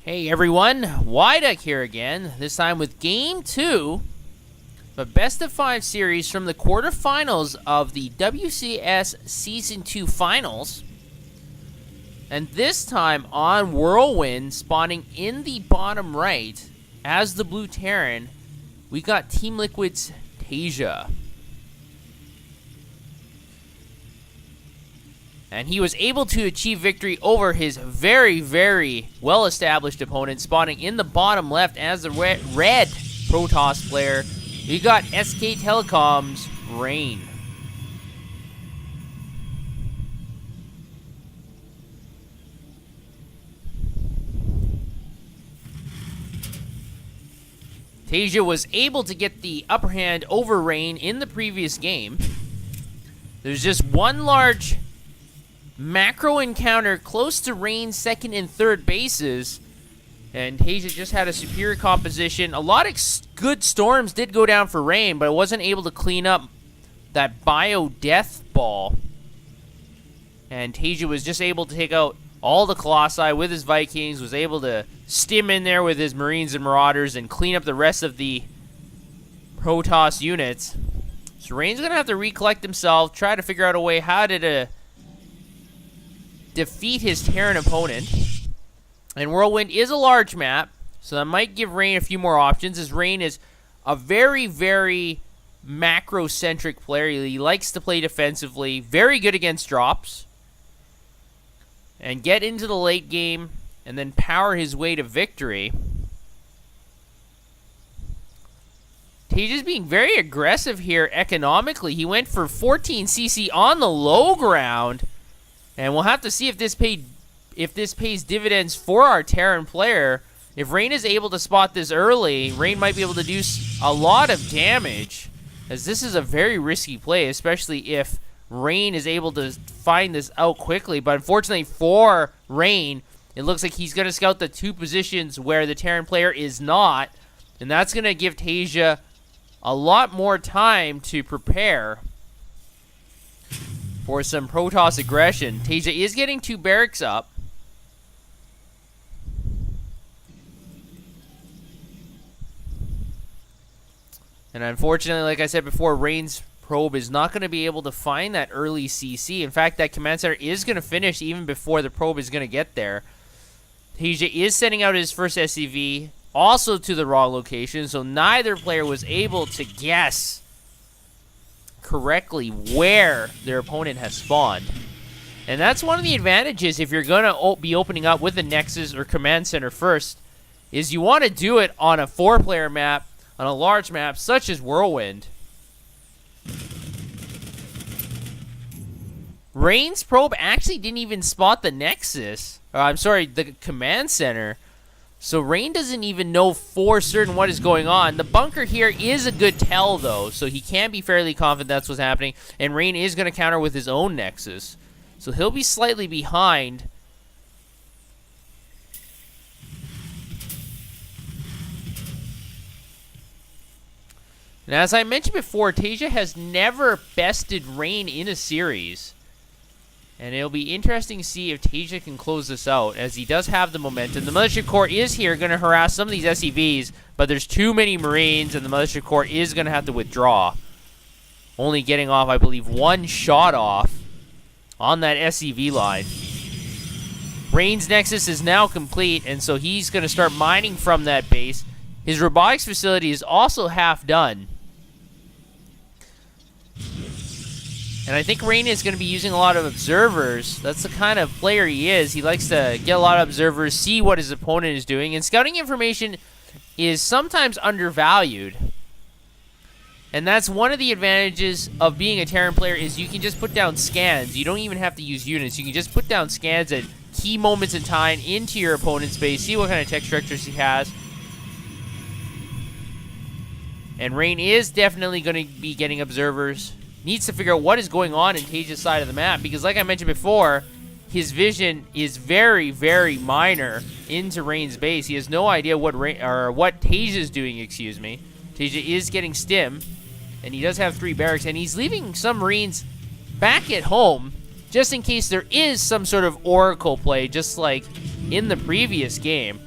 Hey everyone, Wyduck here again, this time with Game 2, the best of 5 series from the quarterfinals of the WCS Season 2 Finals. And this time on Whirlwind, spawning in the bottom right as the Blue Terran, we got Team Liquid's Tasia. And he was able to achieve victory over his very, very well-established opponent, spawning in the bottom left as the red Protoss player. We got SK Telecom's Rain. Tasia was able to get the upper hand over Rain in the previous game. There's just one large macro encounter close to Rain's second and third bases, and Tasia just had a superior composition. A lot of good storms did go down for Rain, but it wasn't able to clean up that bio death ball, and Tasia was just able to take out all the Colossi with his Vikings, was able to stim in there with his Marines and Marauders and clean up the rest of the Protoss units. So Rain's gonna have to recollect himself, try to figure out a way how to defeat his Terran opponent. And Whirlwind is a large map, so that might give Rain a few more options, as Rain is a very, very macro-centric player. He likes to play defensively, very good against drops, and get into the late game, and then power his way to victory. Tasia's being very aggressive here economically. He went for 14 CC on the low ground, and we'll have to see if this pays dividends for our Terran player. If Rain is able to spot this early, Rain might be able to do a lot of damage, as this is a very risky play, especially if Rain is able to find this out quickly. But unfortunately for Rain, it looks like he's going to scout the two positions where the Terran player is not, and that's going to give Tasia a lot more time to prepare for some Protoss aggression. Tasia is getting 2 barracks up. And unfortunately, like I said before, Rain's probe is not going to be able to find that early CC. In fact, that command center is going to finish even before the probe is going to get there. Tasia is sending out his first SCV, also to the wrong location, so neither player was able to guess correctly where their opponent has spawned. And that's one of the advantages if you're going to be opening up with a Nexus or Command Center first, is you want to do it on a 4-player map, on a large map such as Whirlwind. Rain's probe actually didn't even spot the Nexus. I'm sorry, the Command Center. So Rain doesn't even know for certain what is going on. The bunker here is a good tell, though, so he can be fairly confident that's what's happening. And Rain is going to counter with his own Nexus, so he'll be slightly behind. And as I mentioned before, Tasia has never bested Rain in a series. And it'll be interesting to see if Tasia can close this out, as he does have the momentum. The Mothership Core is here, going to harass some of these SCVs, but there's too many Marines, and the Mothership Core is going to have to withdraw. Only getting off, I believe, 1 shot off on that SCV line. Rain's Nexus is now complete, and so he's going to start mining from that base. His robotics facility is also half done. And I think Rain is going to be using a lot of observers. That's the kind of player he is. He likes to get a lot of observers, see what his opponent is doing. And scouting information is sometimes undervalued. And that's one of the advantages of being a Terran player, is you can just put down scans. You don't even have to use units. You can just put down scans at key moments in time into your opponent's base, see what kind of tech structures he has. And Rain is definitely going to be getting observers. Needs to figure out what is going on in Tasia's side of the map, because like I mentioned before, his vision is very, very minor into Rain's base. He has no idea what Tasia is doing, excuse me. Tasia is getting stim, and he does have 3 barracks, and he's leaving some Marines back at home just in case there is some sort of Oracle play, just like in the previous game.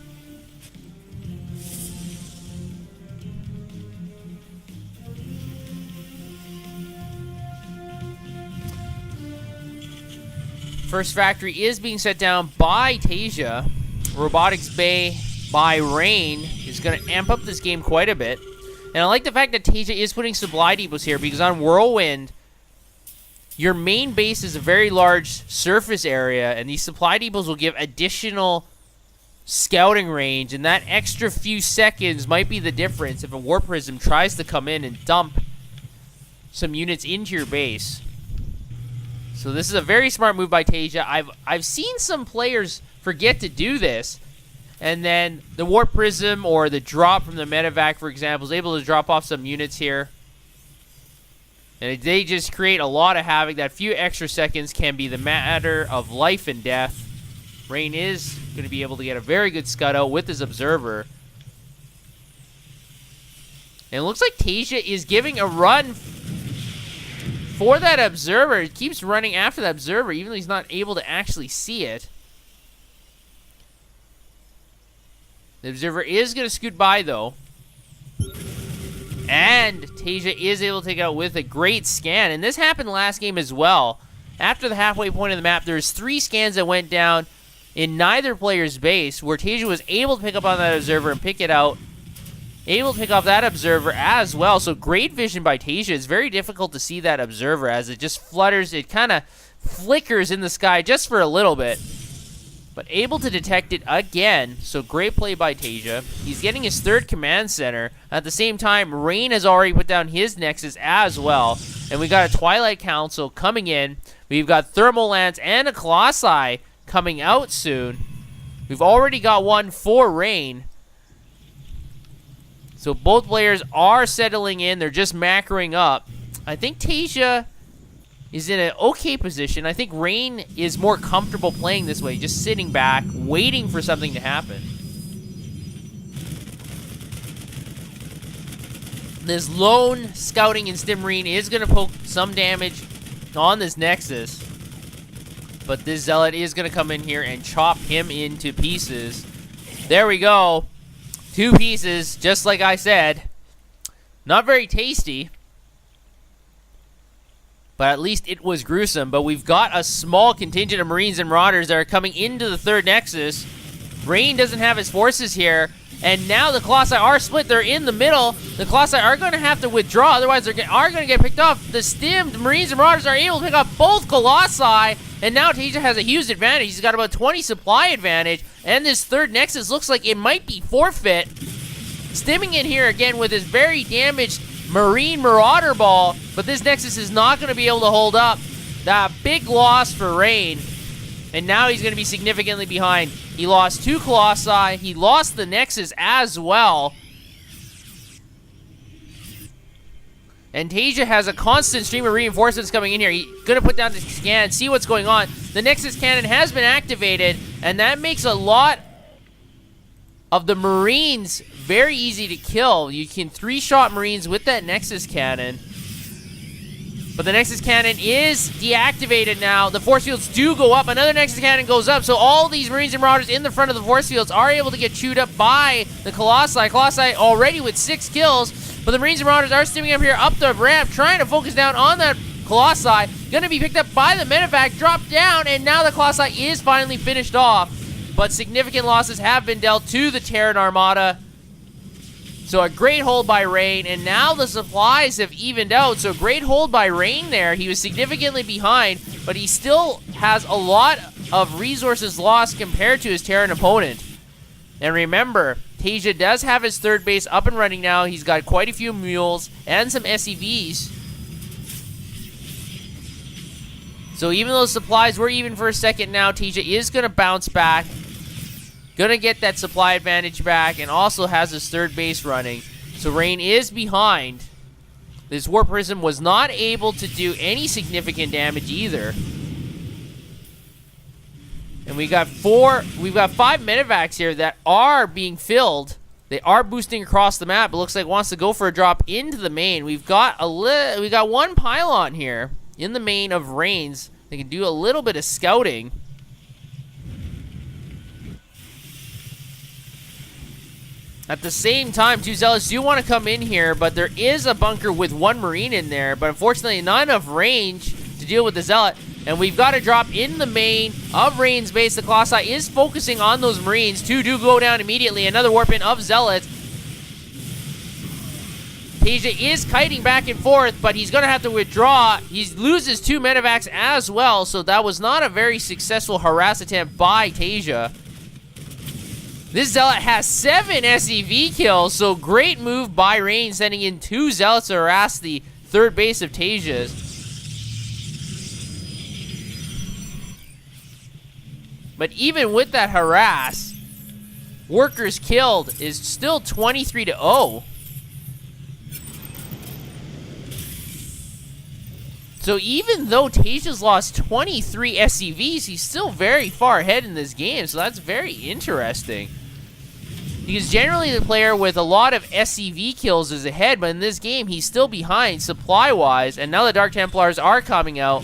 First factory is being set down by Tasia. Robotics Bay by Rain is going to amp up this game quite a bit. And I like the fact that Tasia is putting supply depots here, because on Whirlwind, your main base is a very large surface area, and these supply depots will give additional scouting range, and that extra few seconds might be the difference if a Warp Prism tries to come in and dump some units into your base. So this is a very smart move by Tasia. I've seen some players forget to do this, and then the Warp Prism or the drop from the Medevac, for example, is able to drop off some units here. And they just create a lot of havoc. That few extra seconds can be the matter of life and death. Rain is going to be able to get a very good scud out with his Observer. And it looks like Tasia is giving a run for that Observer. He keeps running after that Observer, even though he's not able to actually see it. The Observer is going to scoot by, though. And Tasia is able to take it out with a great scan. And this happened last game as well. After the halfway point of the map, there's 3 scans that went down in neither player's base, where Tasia was able to pick up on that Observer and pick it out. Able to pick off that Observer as well. So great vision by Tasia. It's very difficult to see that Observer as it just flutters. It kind of flickers in the sky just for a little bit. But able to detect it again. So great play by Tasia. He's getting his 3rd command center. At the same time, Rain has already put down his Nexus as well. And we got a Twilight Council coming in. We've got Thermal Lance and a Colossi coming out soon. We've already got one for Rain. So both players are settling in. They're just macroing up. I think Tasia is in an okay position. I think Rain is more comfortable playing this way, just sitting back, waiting for something to happen. This lone scouting in Stim Marine is going to poke some damage on this Nexus. But this Zealot is going to come in here and chop him into pieces. There we go. 2 pieces, just like I said. Not very tasty. But at least it was gruesome. But we've got a small contingent of Marines and Marauders that are coming into the 3rd Nexus. Rain doesn't have his forces here. And now the Colossi are split. They're in the middle. The Colossi are going to have to withdraw. Otherwise, they are going to get picked off. The stimmed Marines and Marauders are able to pick up both Colossi. And now Tasia has a huge advantage. He's got about 20 supply advantage. And this 3rd Nexus looks like it might be forfeit. Stimming in here again with his very damaged Marine Marauder Ball, but this Nexus is not going to be able to hold up. That big loss for Rain, and now he's going to be significantly behind. He lost 2 Colossi. He lost the Nexus as well. And Tasia has a constant stream of reinforcements coming in here. He's going to put down the scan, see what's going on. The Nexus cannon has been activated, and that makes a lot of the Marines very easy to kill. You can 3-shot Marines with that Nexus cannon. But the Nexus cannon is deactivated now. The force fields do go up. Another Nexus cannon goes up. So all these Marines and Marauders in the front of the force fields are able to get chewed up by the Colossi. Colossi already with 6 kills. But the Marines and Marauders are stimming up here up the ramp, trying to focus down on that Colossi. Going to be picked up by the Medevac, dropped down, and now the Colossi is finally finished off. But significant losses have been dealt to the Terran Armada. So a great hold by Rain, and now the supplies have evened out. So great hold by Rain there. He was significantly behind, but he still has a lot of resources lost compared to his Terran opponent. And remember, Tasia does have his 3rd base up and running now. He's got quite a few mules and some SCVs. So even though supplies were even for a second now, Tasia is going to bounce back. Going to get that supply advantage back, and also has his 3rd base running. So Rain is behind. This Warp Prism was not able to do any significant damage either. And we've got 5 Medevacs here that are being filled. They are boosting across the map. It looks like it wants to go for a drop into the main. We've got one pylon here in the main of Rain's. They can do a little bit of scouting. At the same time, 2 Zealots do want to come in here, but there is a bunker with 1 Marine in there, but unfortunately not enough range to deal with the Zealot. And we've got a drop in the main of Rain's base. The Colossi is focusing on those Marines. Two do go down immediately. Another warp in of Zealots. Tasia is kiting back and forth, but he's going to have to withdraw. He loses 2 medevacs as well, so that was not a very successful harass attempt by Tasia. This Zealot has 7 SCV kills, so great move by Rain, sending in 2 Zealots to harass the third base of Tasia's. But even with that harass, workers killed is still 23-0. So even though Tasia's lost 23 SCVs, he's still very far ahead in this game. So that's very interesting. Because generally the player with a lot of SCV kills is ahead, but in this game he's still behind supply-wise. And now the Dark Templars are coming out.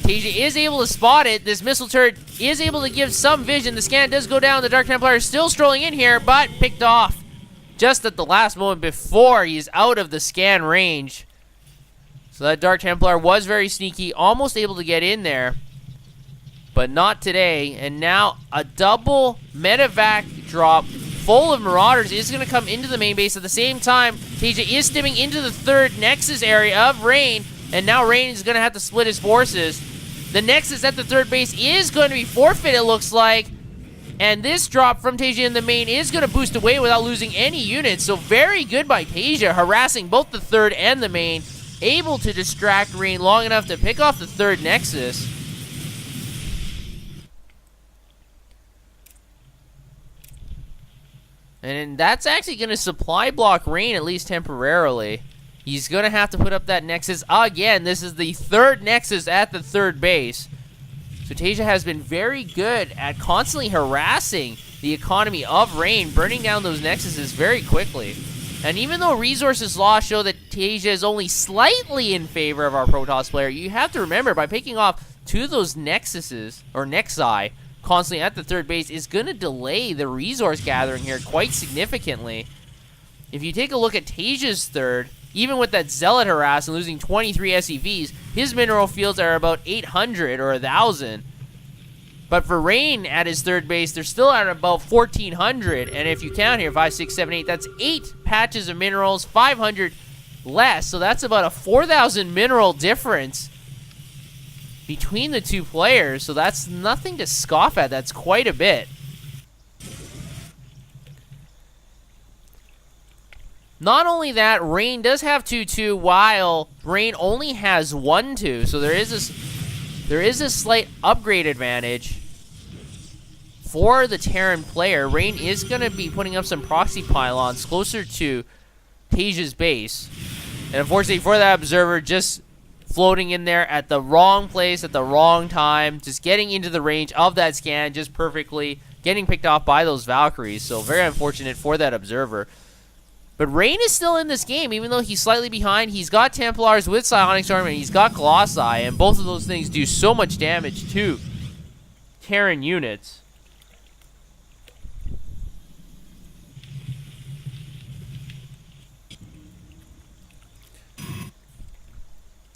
Tasia is able to spot it. This missile turret is able to give some vision. The scan does go down. The Dark Templar is still strolling in here, but picked off just at the last moment before he's out of the scan range. So that Dark Templar was very sneaky, almost able to get in there, but not today. And now a double medevac drop full of Marauders is going to come into the main base. At the same time, Tasia is stimming into the third Nexus area of Rain, and now Rain is going to have to split his forces. The Nexus at the third base is going to be forfeit, it looks like. And this drop from Tasia in the main is going to boost away without losing any units. So very good by Tasia, harassing both the third and the main. Able to distract Rain long enough to pick off the third Nexus. And that's actually going to supply block Rain, at least temporarily. He's going to have to put up that Nexus again. This is the third Nexus at the third base. So Tasia has been very good at constantly harassing the economy of Rain, burning down those Nexuses very quickly. And even though resources lost show that Tasia is only slightly in favor of our Protoss player, you have to remember, by picking off 2 of those Nexuses, or Nexi, constantly at the third base, is going to delay the resource gathering here quite significantly. If you take a look at Tasia's third, even with that Zealot harass and losing 23 SCVs, his mineral fields are about 800 or 1,000. But for Rain at his third base, they're still at about 1,400. And if you count here, 5, 6, 7, 8, that's 8 patches of minerals, 500 less. So that's about a 4,000 mineral difference between the two players. So that's nothing to scoff at. That's quite a bit. Not only that, Rain does have 2-2, while Rain only has 1-2. So there is a slight upgrade advantage for the Terran player. Rain is going to be putting up some proxy pylons closer to Tasia's base. And unfortunately for that Observer, just floating in there at the wrong place at the wrong time, just getting into the range of that scan just perfectly, getting picked off by those Valkyries. So very unfortunate for that Observer. But Rain is still in this game, even though he's slightly behind. He's got Templars with Psionic Storm, and he's got Colossi, and both of those things do so much damage to Terran units.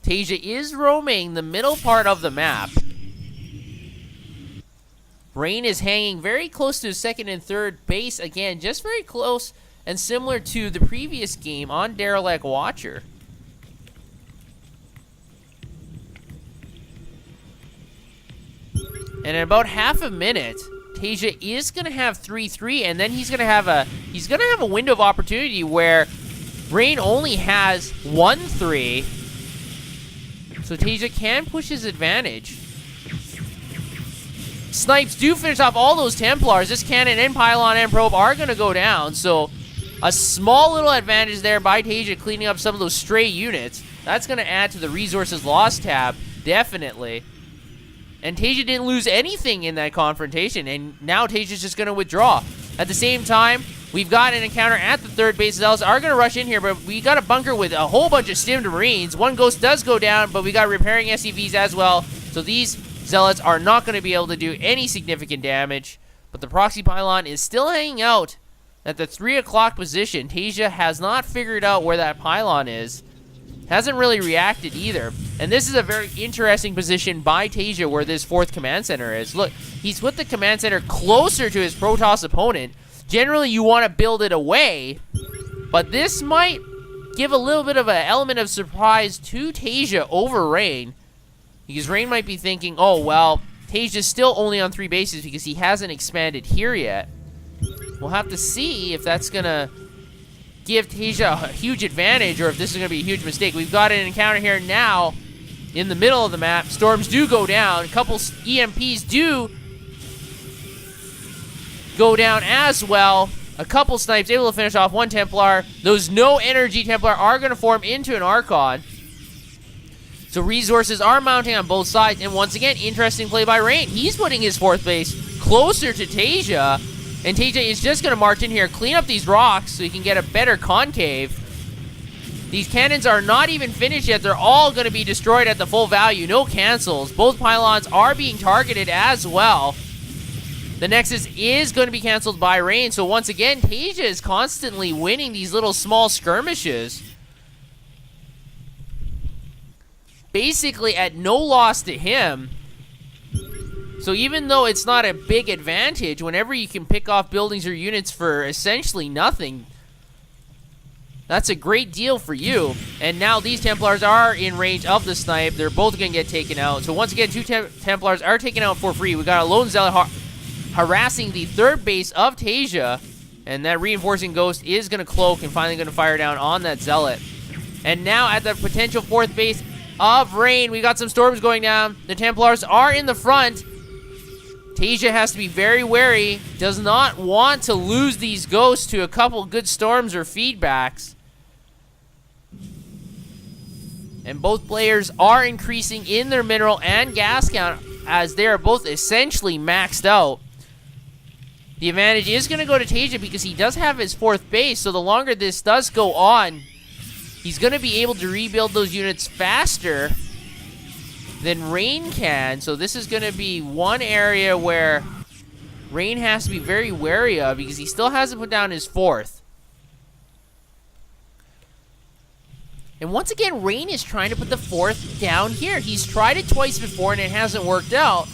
Tasia is roaming the middle part of the map. Rain is hanging very close to his second and third base. Again, just very close and similar to the previous game on Derelict Watcher. And in about half a minute, Tasia is going to have 3-3, and then he's going to have a window of opportunity where Rain only has 1-3. So Tasia can push his advantage. Snipes do finish off all those Templars. This cannon and pylon and probe are going to go down, so a small little advantage there by Tasia, cleaning up some of those stray units. That's going to add to the resources lost tab, definitely. And Tasia didn't lose anything in that confrontation, and now Tasia's just going to withdraw. At the same time, we've got an encounter at the third base. Zealots are going to rush in here, but we got a bunker with a whole bunch of stimmed Marines. One Ghost does go down, but we got repairing SCVs as well. So these Zealots are not going to be able to do any significant damage. But the proxy pylon is still hanging out at the 3 o'clock position. Tasia has not figured out where that pylon is. Hasn't really reacted either. And this is a very interesting position by TaeJa where this 4th command center is. Look, he's put the command center closer to his Protoss opponent. Generally, you want to build it away, but this might give a little bit of an element of surprise to TaeJa over Rain, because Rain might be thinking, oh, well, TaeJa's still only on 3 bases because he hasn't expanded here yet. We'll have to see if that's going to give TaeJa a huge advantage or if this is going to be a huge mistake. We've got an encounter here now in the middle of the map. Storms do go down. A couple EMPs do go down as well. A couple snipes able to finish off one Templar. Those no energy Templar are going to form into an Archon. So resources are mounting on both sides. And once again, interesting play by Rain. He's putting his 4th base closer to TaeJa. And TaeJa is just going to march in here, clean up these rocks so he can get a better concave. These cannons are not even finished yet. They're all going to be destroyed at the full value. No cancels. Both pylons are being targeted as well. The Nexus is going to be canceled by Rain. So once again, TaeJa is constantly winning these little small skirmishes. Basically at no loss to him. So even though it's not a big advantage, whenever you can pick off buildings or units for essentially nothing, that's a great deal for you. And now these Templars are in range of the snipe. They're both going to get taken out. So once again, 2 Templars are taken out for free. We got a lone Zealot harassing the 3rd base of TaeJa. And that reinforcing ghost is going to cloak and finally going to fire down on that Zealot. And now at the potential 4th base of Rain, we got some storms going down. The Templars are in the front. TaeJa has to be very wary. Does not want to lose these ghosts to a couple good storms or feedbacks. And both players are increasing in their mineral and gas count as they are both essentially maxed out. The advantage is going to go to TaeJa because he does have his 4th base, so the longer this does go on, he's going to be able to rebuild those units faster than Rain can. So this is going to be one area where Rain has to be very wary of because he still hasn't put down his 4th. And once again, Rain is trying to put the 4th down here. He's tried it twice before and it hasn't worked out.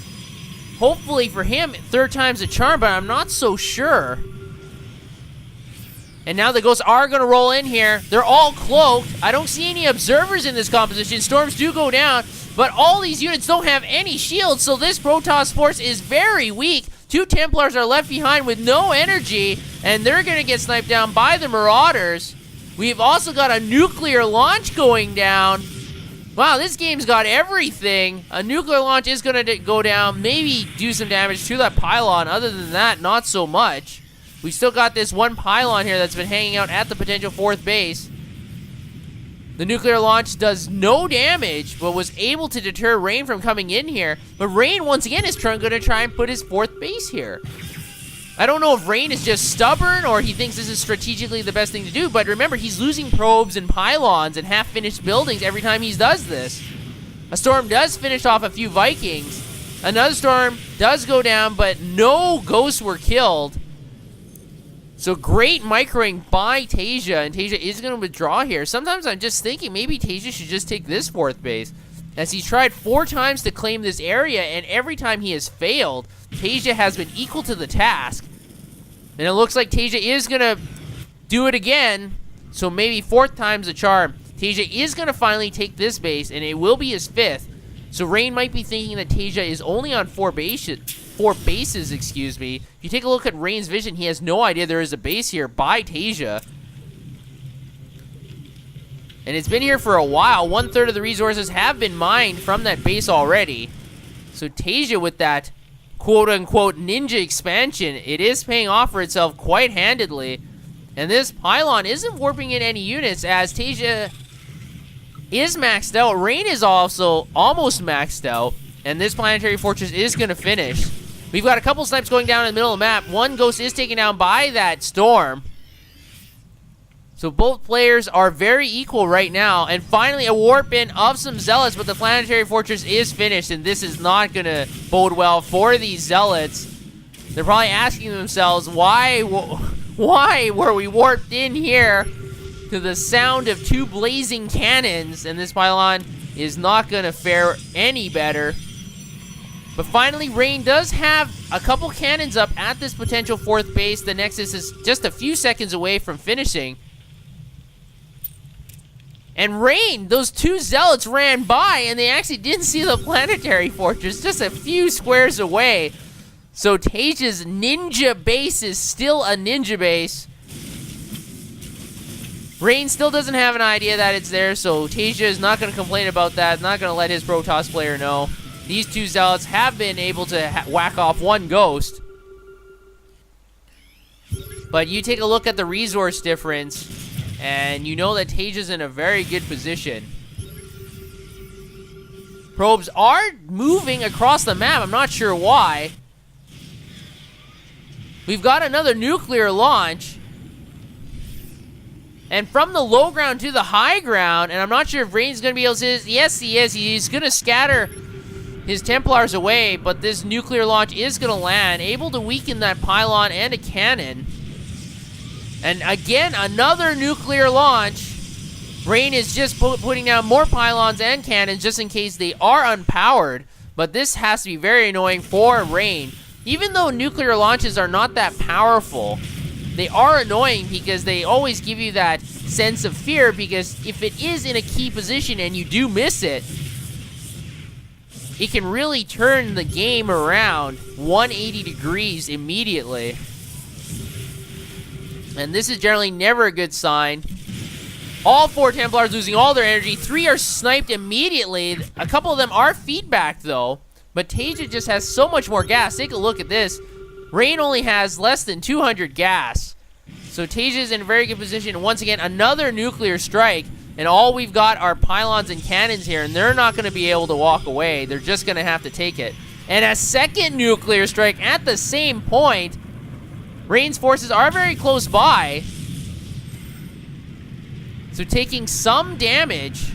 Hopefully for him, 3rd time's a charm, but I'm not so sure. And now the ghosts are going to roll in here. They're all cloaked. I don't see any observers in this composition. Storms do go down, but all these units don't have any shields, so this Protoss force is very weak. 2 Templars are left behind with no energy, and they're going to get sniped down by the Marauders. We've also got a nuclear launch going down. Wow, this game's got everything. A nuclear launch is going to go down, maybe do some damage to that pylon. Other than that, not so much. We still got this one pylon here that's been hanging out at the potential 4th base. The nuclear launch does no damage, but was able to deter Rain from coming in here. But Rain, once again, is going to try and put his 4th base here. I don't know if Rain is just stubborn or he thinks this is strategically the best thing to do, but remember, he's losing probes and pylons and half-finished buildings every time he does this. A storm does finish off a few Vikings. Another storm does go down, but no ghosts were killed. So great microing by TaeJa, and TaeJa is going to withdraw here. Sometimes I'm just thinking maybe TaeJa should just take this 4th base, as he's tried 4 times to claim this area, and every time he has failed, TaeJa has been equal to the task. And it looks like TaeJa is going to do it again, so maybe 4th time's a charm. TaeJa is going to finally take this base, and it will be his 5th. So Rain might be thinking that TaeJa is only on 4 bases, excuse me. If you take a look at Rain's vision, he has no idea there is a base here by TaeJa. And it's been here for a while. 1/3 of the resources have been mined from that base already. So TaeJa, with that quote-unquote ninja expansion, it is paying off for itself quite handedly. And this pylon isn't warping in any units as TaeJa is maxed out. Rain is also almost maxed out. And this planetary fortress is going to finish. We've got a couple snipes going down in the middle of the map. One ghost is taken down by that storm. So both players are very equal right now. And finally, a warp in of some Zealots, but the planetary fortress is finished, and this is not going to bode well for these Zealots. They're probably asking themselves, why were we warped in here to the sound of two blazing cannons, and this pylon is not going to fare any better. But finally, Rain does have a couple cannons up at this potential fourth base. The Nexus is just a few seconds away from finishing. And Rain, those two Zealots ran by, and they actually didn't see the planetary fortress just a few squares away. So Taja's ninja base is still a ninja base. Rain still doesn't have an idea that it's there, so Taja is not going to complain about that, not going to let his Protoss player know. These two Zealots have been able to whack off one Ghost. But you take a look at the resource difference, and you know that Taja's in a very good position. Probes are moving across the map. I'm not sure why. We've got another nuclear launch. And from the low ground to the high ground, and I'm not sure if Rain's going to be able to... Yes, he is. He's going to scatter his Templars away, but this nuclear launch is going to land, able to weaken that pylon and a cannon. And again, another nuclear launch. Rain is just putting down more pylons and cannons just in case they are unpowered. But this has to be very annoying for Rain. Even though nuclear launches are not that powerful, they are annoying because they always give you that sense of fear, because if it is in a key position and you do miss it, it can really turn the game around 180 degrees immediately. And this is generally never a good sign. All four Templars losing all their energy. 3 are sniped immediately. A couple of them are feedback though. But Taja just has so much more gas. Take a look at this. Rain only has less than 200 gas. So Taja's in a very good position. Once again, another nuclear strike. And all we've got are pylons and cannons here. And they're not going to be able to walk away. They're just going to have to take it. And a second nuclear strike at the same point. Rain's forces are very close by. So taking some damage.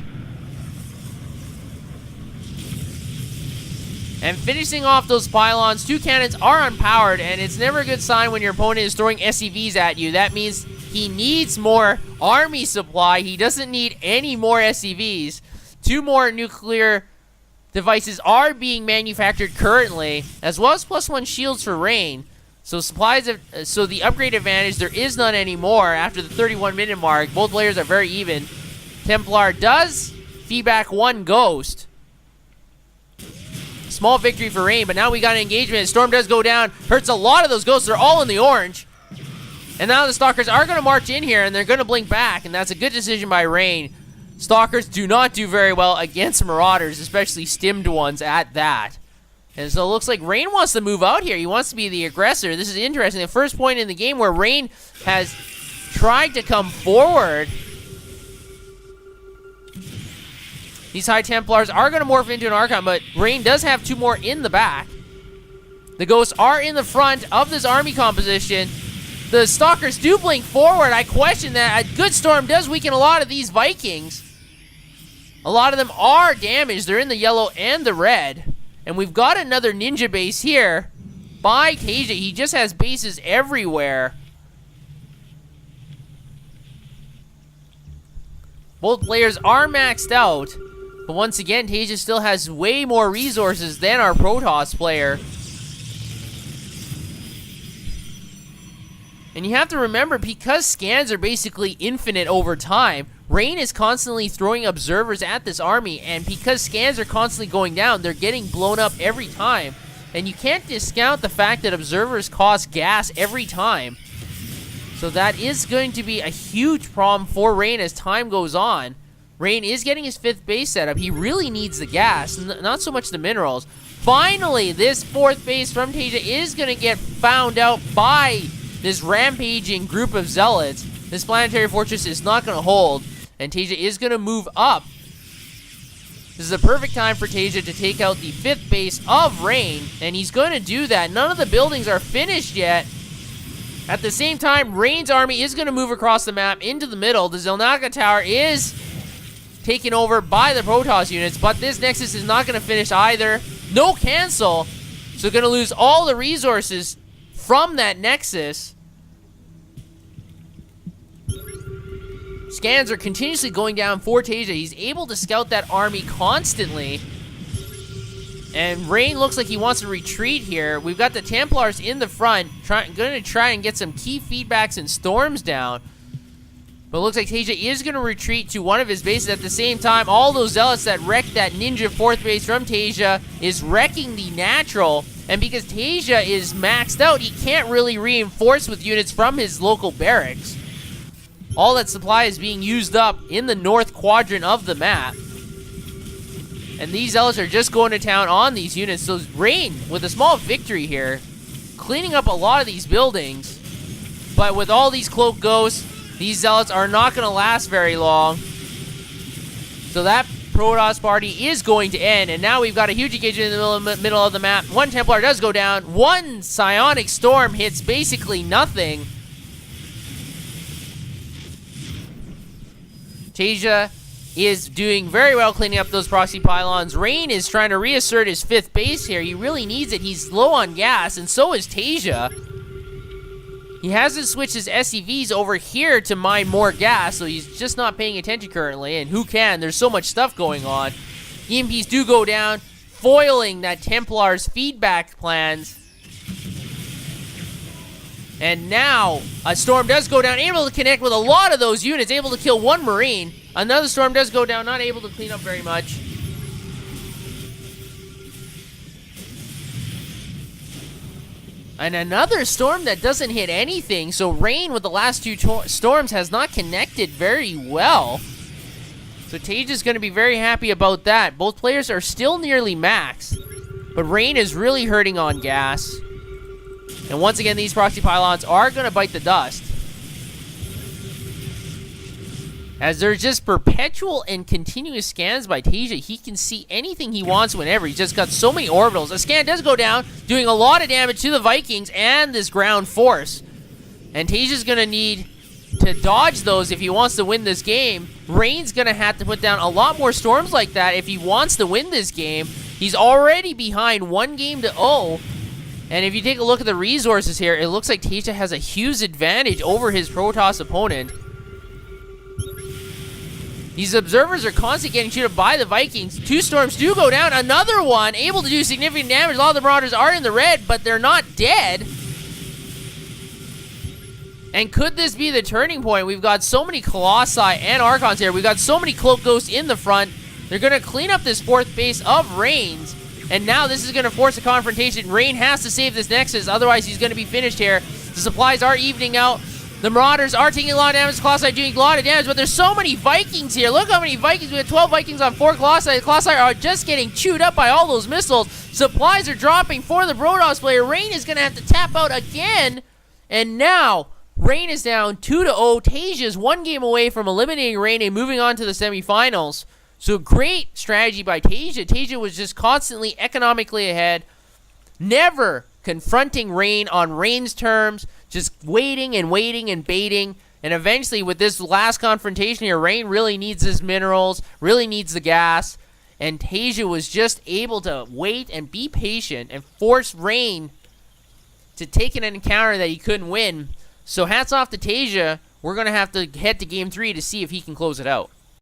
And finishing off those pylons. 2 cannons are unpowered, and it's never a good sign when your opponent is throwing SCVs at you. That means he needs more army supply. He doesn't need any more SCVs. 2 more nuclear devices are being manufactured currently, as well as +1 shields for Rain. So so the upgrade advantage, there is none anymore after the 31-minute mark. Both players are very even. Templar does feedback 1 Ghost. Small victory for Rain, but now we got an engagement. Storm does go down. Hurts a lot of those Ghosts. They're all in the orange. And now the Stalkers are going to march in here, and they're going to blink back, and that's a good decision by Rain. Stalkers do not do very well against Marauders, especially stimmed ones at that. And so it looks like Rain wants to move out here. He wants to be the aggressor. This is interesting. The first point in the game where Rain has tried to come forward. These High Templars are going to morph into an Archon, but Rain does have 2 more in the back. The Ghosts are in the front of this army composition. The Stalkers do blink forward. I question that. A good Storm does weaken a lot of these Vikings. A lot of them are damaged. They're in the yellow and the red. And we've got another ninja base here by Taja. He just has bases everywhere. Both players are maxed out. But once again, Taja still has way more resources than our Protoss player. And you have to remember, because scans are basically infinite over time, Rain is constantly throwing observers at this army, and because scans are constantly going down, they're getting blown up every time. And you can't discount the fact that observers cost gas every time. So that is going to be a huge problem for Rain as time goes on. Rain is getting his 5th base set up. He really needs the gas, not so much the minerals. Finally, this 4th base from Taja is going to get found out by this rampaging group of Zealots. This planetary fortress is not going to hold, and Taja is going to move up. This is a perfect time for Taja to take out the 5th base of Rain, and he's going to do that. None of the buildings are finished yet. At the same time, Rain's army is going to move across the map into the middle. The Xel'Naga Tower is taken over by the Protoss units, but this Nexus is not going to finish either. No cancel, so going to lose all the resources from that Nexus. Scans are continuously going down for TaeJa. He's able to scout that army constantly. And Rain looks like he wants to retreat here. We've got the Templars in the front, going to try and get some key feedbacks and storms down. But it looks like TaeJa is going to retreat to one of his bases. At the same time, all those Zealots that wrecked that Ninja 4th base from TaeJa is wrecking the natural. And because TaeJa is maxed out, he can't really reinforce with units from his local barracks. All that supply is being used up in the north quadrant of the map. And these Zealots are just going to town on these units. So Rain, with a small victory here, cleaning up a lot of these buildings. But with all these Cloak Ghosts, these Zealots are not going to last very long. So that Protoss party is going to end. And now we've got a huge engagement in the middle of the map. One Templar does go down. One Psionic Storm hits basically nothing. TaeJa is doing very well cleaning up those proxy pylons. Rain is trying to reassert his 5th base here. He really needs it. He's low on gas, and so is TaeJa. He hasn't switched his SCVs over here to mine more gas, so he's just not paying attention currently, and who can? There's so much stuff going on. EMPs do go down, foiling that Templar's feedback plans. And now, a Storm does go down, able to connect with a lot of those units, able to kill one Marine. Another Storm does go down, not able to clean up very much. And another Storm that doesn't hit anything, so Rain with the last 2 Storms has not connected very well. So TaeJa's going to be very happy about that. Both players are still nearly max, but Rain is really hurting on gas. And once again, these proxy pylons are going to bite the dust, as there's just perpetual and continuous scans by TaeJa. He can see anything he wants whenever. He's just got so many orbitals. A scan does go down, doing a lot of damage to the Vikings and this ground force. And TaeJa's going to need to dodge those if he wants to win this game. Rain's going to have to put down a lot more Storms like that if he wants to win this game. He's already behind 1-0. And if you take a look at the resources here, it looks like TaeJa has a huge advantage over his Protoss opponent. These observers are constantly getting chewed up by the Vikings. 2 Storms do go down. Another one able to do significant damage. A lot of the Marauders are in the red, but they're not dead. And could this be the turning point? We've got so many Colossi and Archons here. We've got so many Cloak Ghosts in the front. They're going to clean up this 4th base of Rain's. And now this is going to force a confrontation. Rain has to save this Nexus, otherwise he's going to be finished here. The supplies are evening out. The Marauders are taking a lot of damage. The Colossi are doing a lot of damage, but there's so many Vikings here. Look how many Vikings. We have 12 Vikings on 4 Colossi. The Colossi are just getting chewed up by all those missiles. Supplies are dropping for the Protoss player. Rain is going to have to tap out again. And now, Rain is down 2-0. TaeJa is 1 game away from eliminating Rain and moving on to the semifinals. So great strategy by TaeJa. TaeJa was just constantly economically ahead, never confronting Rain on Rain's terms, just waiting and waiting and baiting. And eventually, with this last confrontation here, Rain really needs his minerals, really needs the gas. And TaeJa was just able to wait and be patient and force Rain to take an encounter that he couldn't win. So hats off to TaeJa. We're going to have to head to Game 3 to see if he can close it out.